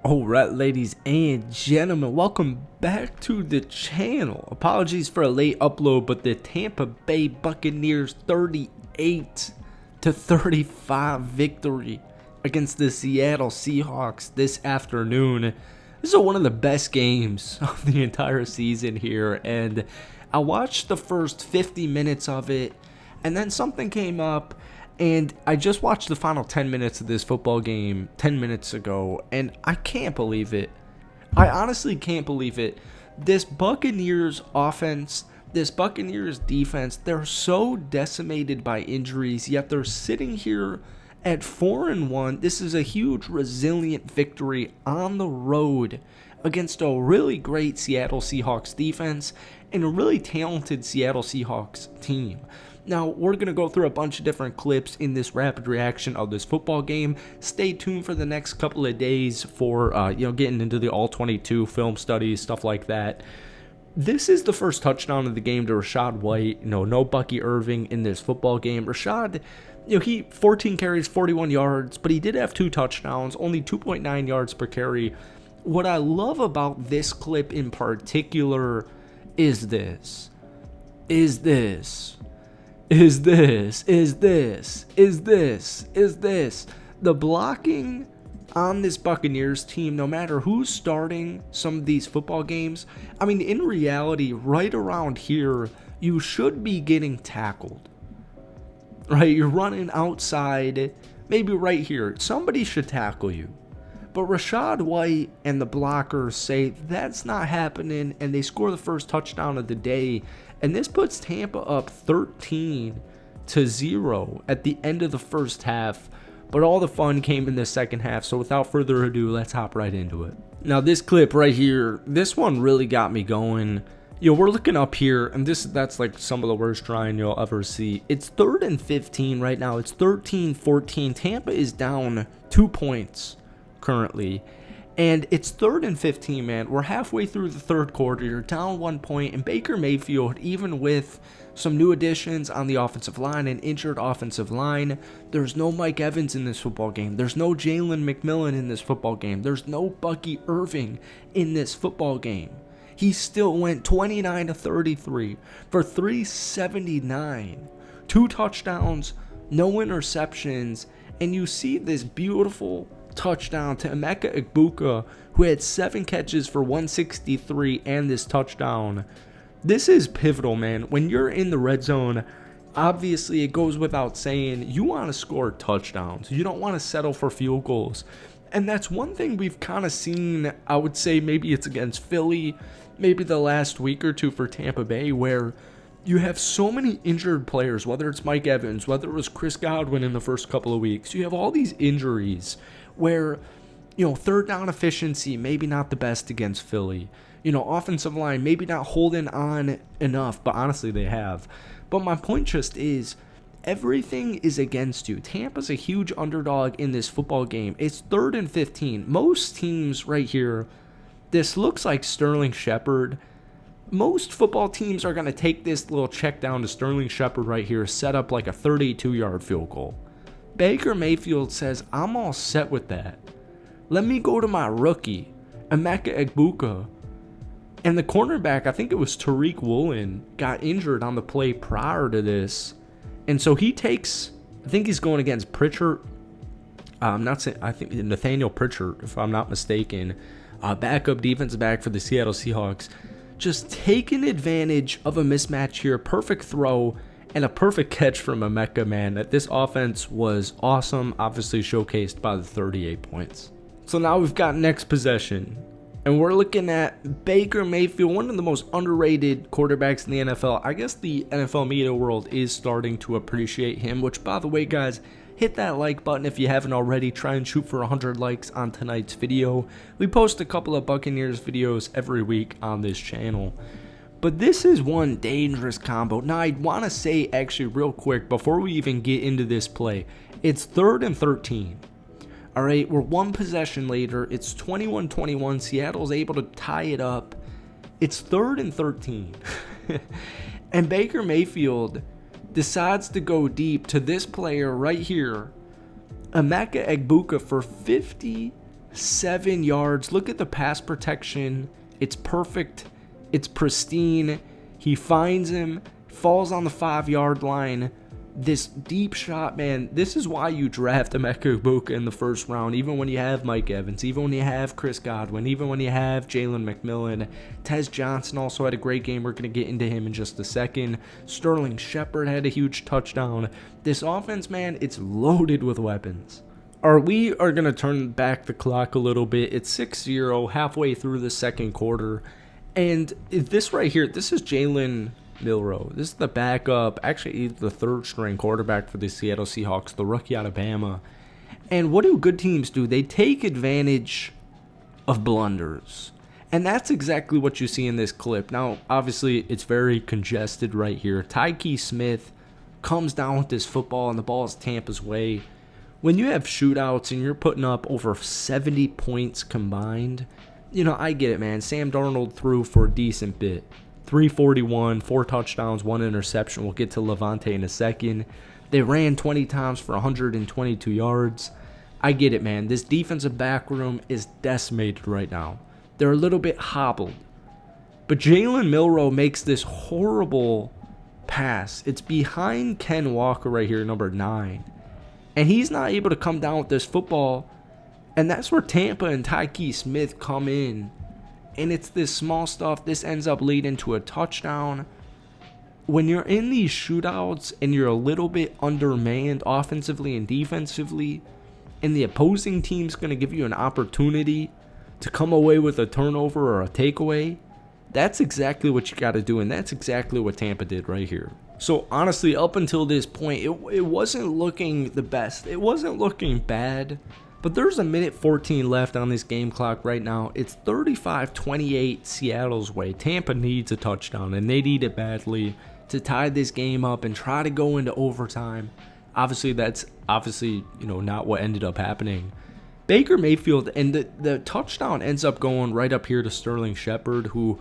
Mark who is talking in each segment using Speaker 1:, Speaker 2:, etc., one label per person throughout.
Speaker 1: Alright, ladies and gentlemen, welcome back to the channel. Apologies for a late upload, but the Tampa Bay Buccaneers 38-35 victory against the Seattle Seahawks this afternoon. This is one of the best games of the entire season here, and I watched the first 50 minutes of it, and then something came up. And I just watched the final 10 minutes of this football game 10 minutes ago, and I can't believe it. I honestly can't believe it. This Buccaneers offense, this Buccaneers defense, they're so decimated by injuries, yet they're sitting here at 4-1. This is a huge, resilient victory on the road against a really great Seattle Seahawks defense and a really talented Seattle Seahawks team. Now, we're going to go through a bunch of different clips in this rapid reaction of this football game. Stay tuned for the next couple of days for, getting into the all-22 film studies, stuff like that. This is the first touchdown of the game to Rachaad White. No Bucky Irving in this football game. Rachaad, he 14 carries, 41 yards, but he did have 2 touchdowns, only 2.9 yards per carry. What I love about this clip in particular is this. The blocking on this Buccaneers team, no matter who's starting some of these football games, I mean, in reality, right around here, you should be getting tackled. Right? You're running outside, maybe right here. Somebody should tackle you. But Rachaad White and the blockers say that's not happening, and they score the first touchdown of the day. And this puts Tampa up 13-0 at the end of the first half. But all the fun came in the second half. So without further ado, let's hop right into it. Now this clip right here, this one really got me going. We're looking up here, and that's like some of the worst trying you'll ever see. It's 3rd and 15 right now. It's 13-14. Tampa is down 2 points currently, and it's 3rd and 15, man. We're halfway through the third quarter. You're down 1 point, and Baker Mayfield, even with some new additions on the offensive line, an injured offensive line, there's no Mike Evans in this football game. There's no Jalen McMillan in this football game. There's no Bucky Irving in this football game. He still went 29-33 for 379, 2 touchdowns, no interceptions, and you see this beautiful touchdown to Emeka Egbuka, who had 7 catches for 163 and this touchdown. This is pivotal, man. When you're in the red zone, obviously it goes without saying, you want to score touchdowns. You don't want to settle for field goals. And that's one thing we've kind of seen, I would say maybe it's against Philly, maybe the last week or two for Tampa Bay, where you have so many injured players, whether it's Mike Evans, whether it was Chris Godwin in the first couple of weeks. You have all these injuries where, third down efficiency, maybe not the best against Philly. Offensive line, maybe not holding on enough, but honestly they have. But my point just is, everything is against you. Tampa's a huge underdog in this football game. It's 3rd and 15. Most teams right here, this looks like Sterling Shepard. Most football teams are going to take this little check down to Sterling Shepard right here, set up like a 32-yard field goal. Baker Mayfield says, I'm all set with that. Let me go to my rookie, Emeka Egbuka. And the cornerback, I think it was Tariq Woolen, got injured on the play prior to this. And so he takes, I think he's going against Pritchard. I think Nathaniel Pritchard, if I'm not mistaken. Backup defensive back for the Seattle Seahawks. Just taking advantage of a mismatch here. Perfect throw and a perfect catch from Emeka, man. This offense was awesome, obviously showcased by the 38 points. So now we've got next possession. And we're looking at Baker Mayfield, one of the most underrated quarterbacks in the NFL. I guess the NFL media world is starting to appreciate him, which, by the way, guys, hit that like button if you haven't already. Try and shoot for 100 likes on tonight's video. We post a couple of Buccaneers videos every week on this channel. But this is one dangerous combo. Now, I want to say, actually, real quick, before we even get into this play, it's 3rd and 13. All right, we're 1 possession later. It's 21-21. Seattle's able to tie it up. It's 3rd and 13. And Baker Mayfield decides to go deep to this player right here, Emeka Egbuka, for 50 7 yards. Look at the pass protection. It's perfect. It's pristine. He finds him, falls on the 5-yard line. This deep shot, man, this is why you draft Emeka Egbuka in the first round, even when you have Mike Evans, even when you have Chris Godwin, even when you have Jalen McMillan. Tez Johnson also had a great game. We're going to get into him in just a second. Sterling Shepard had a huge touchdown. This offense, man, it's loaded with weapons. We are going to turn back the clock a little bit. It's 6-0, halfway through the second quarter. And this right here, this is Jalen Milroe. This is the backup, actually the third-string quarterback for the Seattle Seahawks, the rookie out of Bama. And what do good teams do? They take advantage of blunders. And that's exactly what you see in this clip. Now, obviously, it's very congested right here. Tyke Smith comes down with this football, and the ball is Tampa's way. When you have shootouts and you're putting up over 70 points combined, I get it, man. Sam Darnold threw for a decent bit. 341, 4 touchdowns, 1 interception. We'll get to Levante in a second. They ran 20 times for 122 yards. I get it, man. This defensive back room is decimated right now. They're a little bit hobbled. But Jalen Milroe makes this horrible pass. It's behind Ken Walker right here, number 9. And he's not able to come down with this football. And that's where Tampa and Tyke Smith come in. And it's this small stuff. This ends up leading to a touchdown. When you're in these shootouts and you're a little bit undermanned offensively and defensively, and the opposing team's going to give you an opportunity to come away with a turnover or a takeaway, that's exactly what you got to do. And that's exactly what Tampa did right here. So honestly, up until this point, it wasn't looking the best. It wasn't looking bad. But there's a minute 14 left on this game clock right now. It's 35-28 Seattle's way. Tampa needs a touchdown, and they need it badly to tie this game up and try to go into overtime. Obviously, that's not what ended up happening. Baker Mayfield, and the touchdown ends up going right up here to Sterling Shepard, who,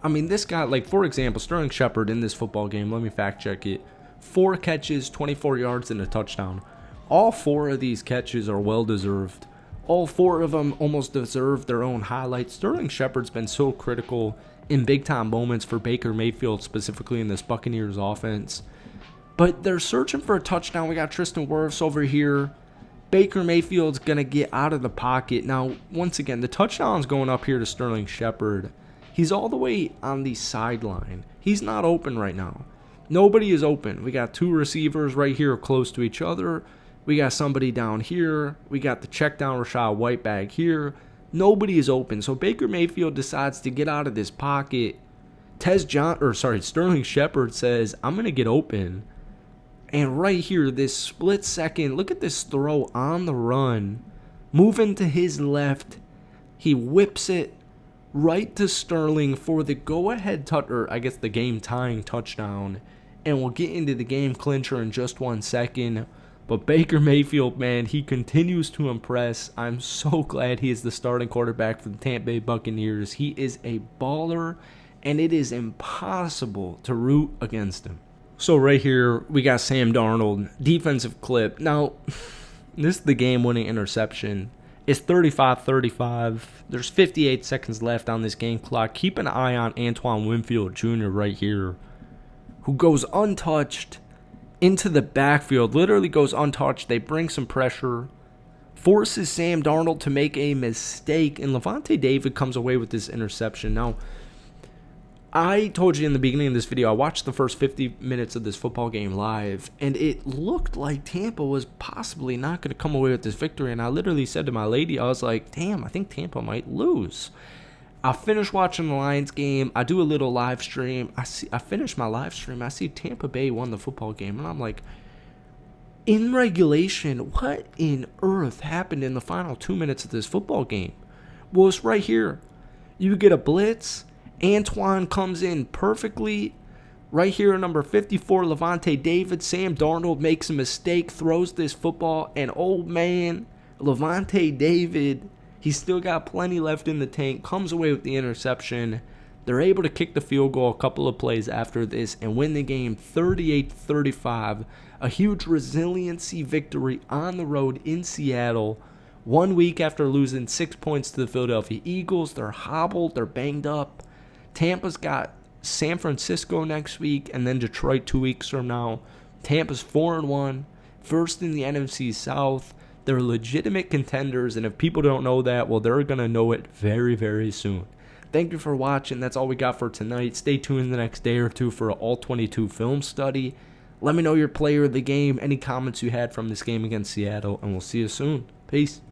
Speaker 1: this guy, for example, Sterling Shepard in this football game, let me fact check it, 4 catches, 24 yards, and a touchdown. All 4 of these catches are well-deserved. All 4 of them almost deserve their own highlights. Sterling Shepard's been so critical in big-time moments for Baker Mayfield, specifically in this Buccaneers offense. But they're searching for a touchdown. We got Tristan Wirfs over here. Baker Mayfield's going to get out of the pocket. Now, once again, the touchdown's going up here to Sterling Shepard. He's all the way on the sideline. He's not open right now. Nobody is open. We got 2 receivers right here close to each other. We got somebody down here. We got the check down Rachaad White bag here. Nobody is open. So Baker Mayfield decides to get out of this pocket. Sterling Shepard says, I'm going to get open. And right here, this split second, look at this throw on the run. Moving to his left. He whips it right to Sterling for the go-ahead the game-tying touchdown. And we'll get into the game clincher in just 1 second. But Baker Mayfield, man, he continues to impress. I'm so glad he is the starting quarterback for the Tampa Bay Buccaneers. He is a baller, and it is impossible to root against him. So right here, we got Sam Darnold, defensive clip. Now, this is the game-winning interception. It's 35-35. There's 58 seconds left on this game clock. Keep an eye on Antoine Winfield Jr. right here, who goes untouched into the backfield, literally goes untouched. They bring some pressure, forces Sam Darnold to make a mistake, and Levante David comes away with this interception. Now, I told you in the beginning of this video, I watched the first 50 minutes of this football game live, and it looked like Tampa was possibly not going to come away with this victory, and I literally said to my lady, I was like, damn, I think Tampa might lose. I finish watching the Lions game. I do a little live stream. I finish my live stream. I see Tampa Bay won the football game. And I'm like, in regulation, what in earth happened in the final 2 minutes of this football game? Well, it's right here. You get a blitz. Antoine comes in perfectly. Right here, number 54, Levante David. Sam Darnold makes a mistake, throws this football. And, oh, man, Levante David, he's still got plenty left in the tank, comes away with the interception. They're able to kick the field goal a couple of plays after this and win the game 38-35. A huge resiliency victory on the road in Seattle 1 week after losing 6 points to the Philadelphia Eagles. They're hobbled. They're banged up. Tampa's got San Francisco next week and then Detroit 2 weeks from now. Tampa's 4-1, first in the NFC South. They're legitimate contenders, and if people don't know that, well, they're going to know it very, very soon. Thank you for watching. That's all we got for tonight. Stay tuned the next day or two for an all-22 film study. Let me know your player of the game, any comments you had from this game against Seattle, and we'll see you soon. Peace.